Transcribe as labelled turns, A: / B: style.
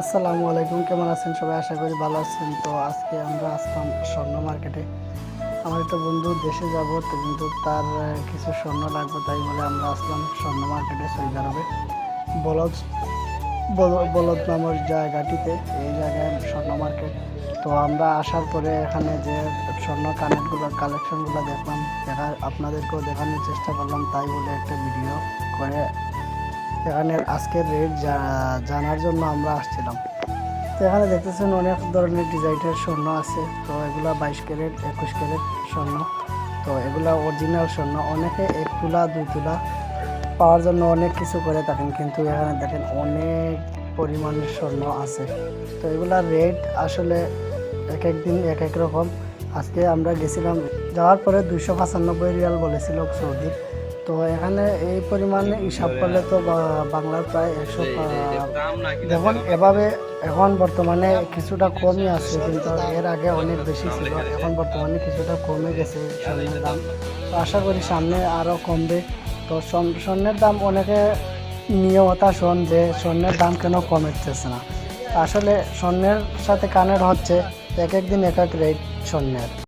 A: আসসালামু আলাইকুম, কেমন আছেন সবাই? আশা করি ভালো আছেন। তো আজকে আমরা আসলাম স্বর্ণ মার্কেটে। আমার একটা বন্ধু দেশে যাব, তো কিন্তু তার কিছু স্বর্ণ লাগবে, তাই বলে আমরা আসলাম স্বর্ণ মার্কেটে সৌদি আরবে। বলদ বলদ নামের জায়গাটিতে, এই জায়গায় স্বর্ণ মার্কেট। তো আমরা আসার পরে এখানে যে স্বর্ণ কালেকশনগুলো দেখলাম, আপনাদেরকেও দেখানোর চেষ্টা করলাম, তাই বলে একটা ভিডিও করে এখানে আজকের রেট জানার জন্য আমরা আসছিলাম। তো এখানে দেখতেছেন অনেক ধরনের ডিজাইনের স্বর্ণ আছে। তো এগুলা 22 ক্যারেট, 21 ক্যারেট স্বর্ণ। তো এগুলা অরিজিনাল স্বর্ণ। অনেকে 1 তোলা 2 তোলা পাওয়ার জন্য অনেক কিছু করে থাকেন, কিন্তু এখানে দেখেন অনেক পরিমাণের স্বর্ণ আছে। তো এগুলার রেট আসলে এক এক দিন এক এক রকম। আজকে আমরা গেছিলাম, যাওয়ার পরে 295 রিয়াল বলেছিল সৌদি। তো এখানে এই পরিমাণে হিসাব করলে তো বাংলার প্রায় 100। দেখুন এভাবে এখন বর্তমানে কিছুটা কমই আছে, কিন্তু এর আগে অনেক বেশি ছিল। এখন বর্তমানে কিছুটা কমে গেছে স্বর্ণের দাম। তো আশা করি সামনে আরও কমবে। তো স্বর্ণের দাম অনেকে নিয়ে হতাশ হন যে স্বর্ণের দাম কেন কমতেছে না। আসলে স্বর্ণের সাথে কানের হচ্ছে এক এক দিন এক এক রেট স্বর্ণের।